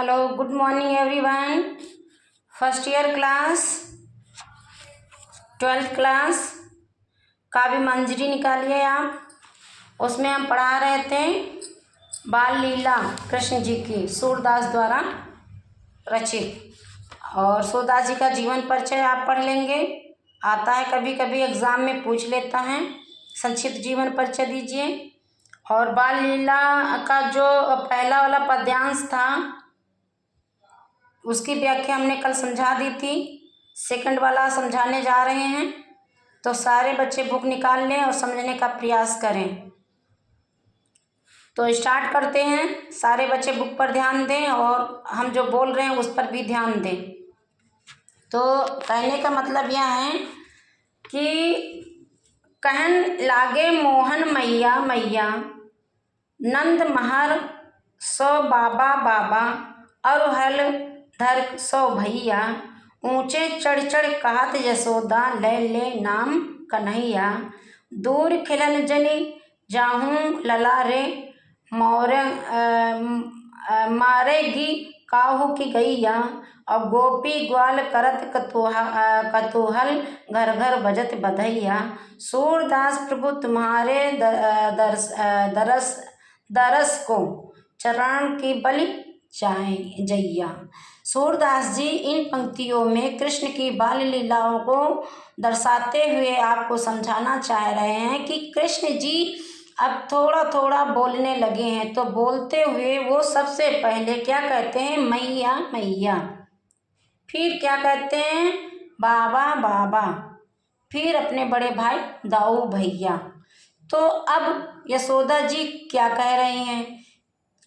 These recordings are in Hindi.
Hello, good morning everyone. First year class, 12th class काव्य मंजरी निकालिए आप। उसमें हम पढ़ा रहे थे बाल लीला कृष्ण जी की, सूरदास द्वारा रचित। और सूरदास जी का जीवन परिचय आप पढ़ लेंगे। आता है कभी कभी एग्जाम में पूछ लेता है, संक्षिप्त जीवन परिचय दीजिए। और बाल लीला का जो पहला वाला पद्यांश था उसकी व्याख्या हमने कल समझा दी थी। सेकंड वाला समझाने जा रहे हैं, तो सारे बच्चे बुक निकाल लें और समझने का प्रयास करें। तो स्टार्ट करते हैं। सारे बच्चे बुक पर ध्यान दें और हम जो बोल रहे हैं उस पर भी ध्यान दें। तो कहने का मतलब यह है कि कहन लागे मोहन मैया मैया, नंद महर सो बाबा बाबा, अरुहल धर सो भैया, ऊंचे चढ़ चढ़ कहत यशोदा, ले ले नाम कन्हैया, दूर खिलन जनी जाहूं लला रे, मोरे मारेगी काहू की गैया, और गोपी ग्वाल करत कतूहल, घर घर बजत बधैया, सूरदास प्रभु तुम्हारे दरस को, चरण की बलि जैया। सूरदास जी इन पंक्तियों में कृष्ण की बाल लीलाओं को दर्शाते हुए आपको समझाना चाह रहे हैं कि कृष्ण जी अब थोड़ा थोड़ा बोलने लगे हैं। तो बोलते हुए वो सबसे पहले क्या कहते हैं? मैया मैया। फिर क्या कहते हैं? बाबा बाबा। फिर अपने बड़े भाई दाऊ भैया। तो अब यशोदा जी क्या कह रही हैं?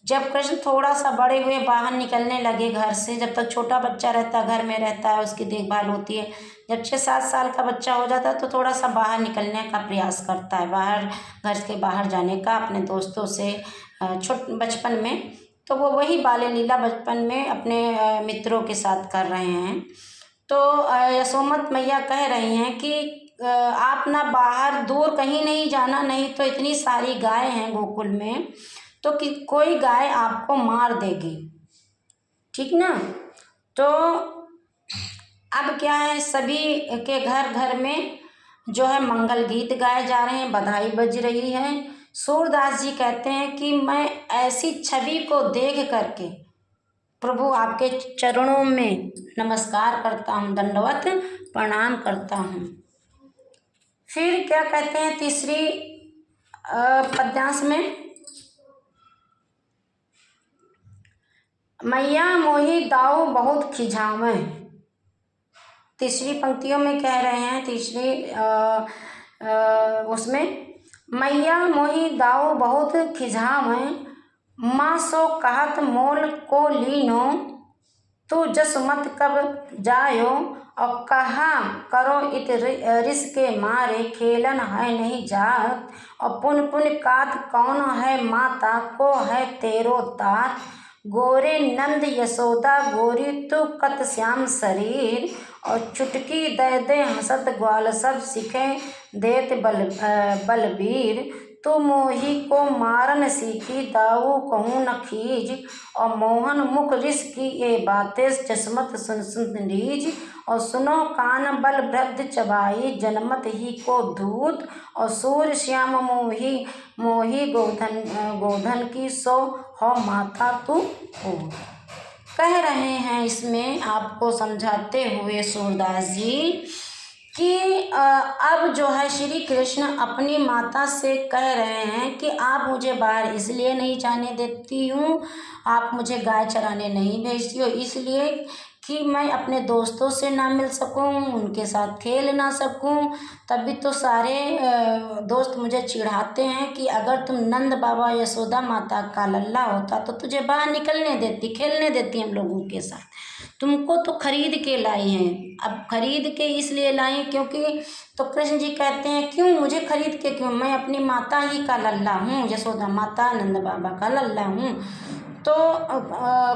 जब कृष्ण थोड़ा सा बड़े हुए, बाहर निकलने लगे घर से, जब तक छोटा बच्चा रहता है, घर में रहता है, उसकी देखभाल होती है। जब 6-7 साल का बच्चा हो जाता है तो थोड़ा सा बाहर निकलने का प्रयास करता है, बाहर घर के बाहर जाने का, अपने दोस्तों से बचपन में। तो वो वही बाल लीला बचपन में अपने मित्रों के साथ कर रहे हैं। तो यशोमत मैया कह रही हैं कि आप ना बाहर दूर कहीं नहीं जाना, नहीं तो इतनी सारी गाय हैं गोकुल में, तो कि कोई गाय आपको मार देगी, ठीक ना। तो अब क्या है, सभी के घर घर में जो है मंगल गीत गाए जा रहे हैं, बधाई बज रही है। सूरदास जी कहते हैं कि मैं ऐसी छवि को देख करके प्रभु आपके चरणों में नमस्कार करता हूँ, दंडवत प्रणाम करता हूँ। फिर क्या कहते हैं तीसरी पद्यांश में? मैया मोही दाऊ बहुत खिझावे। तीसरी पंक्तियों में कह रहे हैं, तीसरी उसमें, मैया मोही दाऊ बहुत खिझावे, माँ सो कहत मोल को लीनो, तू जस मत कब जायो, और कहा करो इत रिस के मारे, खेलन है नहीं जात, और पुन पुन कात कौन है माता, को है तेरो तात, गोरे नंद यशोदा गोरी तू कत श्याम शरीर, और चुटकी दे दे हंसत ग्वाल सब सीखे देत बलबीर, तू मोही को मारन सीखी दाऊ कहूँ न खीज, और मोहन मुख रिस की ये बातें चश्मत सुन सुन रीज, और सुनो कान बल वृद्ध चबाई जनमत ही को दूत, और सूर्य श्याम मोही मोही गोधन की सो हो माता तू हो। कह रहे हैं इसमें आपको समझाते हुए सूरदास जी कि अब जो है श्री कृष्ण अपनी माता से कह रहे हैं कि आप मुझे बाहर इसलिए नहीं जाने देती हूँ, आप मुझे गाय चराने नहीं भेजती हो, इसलिए कि मैं अपने दोस्तों से ना मिल सकूं, उनके साथ खेल ना सकूं। तभी तो सारे दोस्त मुझे चिढ़ाते हैं कि अगर तुम नंद बाबा यशोदा माता का लल्ला होता तो तुझे बाहर निकलने देती, खेलने देती हम लोगों के साथ। तुमको तो खरीद के लाई हैं। अब खरीद के इसलिए लाई क्योंकि, तो कृष्ण जी कहते हैं क्यों मुझे खरीद के, क्यों? मैं अपनी माता ही का लल्ला हूँ, यशोदा माता नंद बाबा का लल्ला हूँ। तो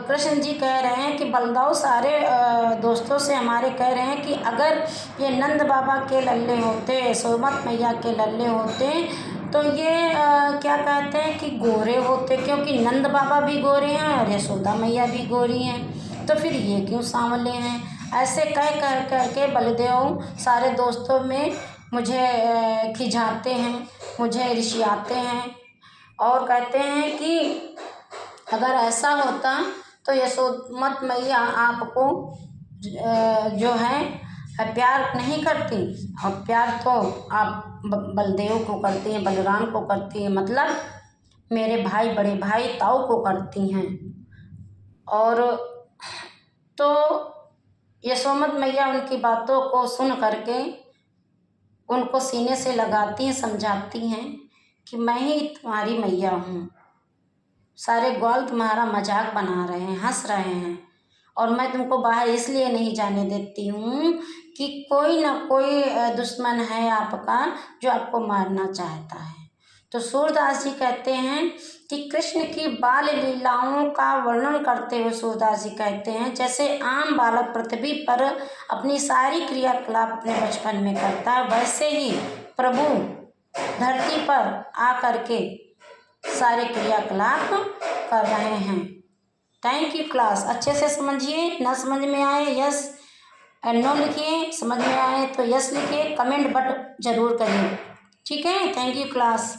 कृष्ण जी कह रहे हैं कि बलदाऊ सारे दोस्तों से हमारे कह रहे हैं कि अगर ये नंद बाबा के लल्ले होते, यशोमत मैया के लल्ले होते, तो ये क्या कहते हैं कि गोरे होते, क्योंकि नंद बाबा भी गोरे हैं और यशोदा मैया भी गोरी हैं, तो फिर ये क्यों सांवले हैं। ऐसे कह कह करके बलदेव सारे दोस्तों में मुझे खिजाते हैं, मुझे रिसियाते हैं और कहते हैं कि अगर ऐसा होता तो यशोमत मैया आपको जो है प्यार नहीं करती, और प्यार तो आप बलदेव को करती हैं, बलराम को करती हैं, मतलब मेरे भाई बड़े भाई ताऊ को करती हैं। और तो यशोमत मैया उनकी बातों को सुन करके उनको सीने से लगाती हैं, समझाती हैं कि मैं ही तुम्हारी मैया हूँ, सारे ग्वाल तुम्हारा मजाक बना रहे हैं, हंस रहे हैं, और मैं तुमको बाहर इसलिए नहीं जाने देती हूँ कि कोई ना कोई दुश्मन है आपका जो आपको मारना चाहता है। तो सूरदास जी कहते हैं कि कृष्ण की बाल लीलाओं का वर्णन करते हुए सूरदास जी कहते हैं, जैसे आम बालक पृथ्वी पर अपनी सारी क्रियाकलाप अपने बचपन में करता है, वैसे ही प्रभु धरती पर आकर के सारे क्रियाकलाप कर रहे हैं। Thank you class. अच्छे से समझिए, ना समझ में आए यस नो लिखिए, समझ में आए तो यस लिखिए, कमेंट बट जरूर करिए। ठीक है, थैंक यू क्लास।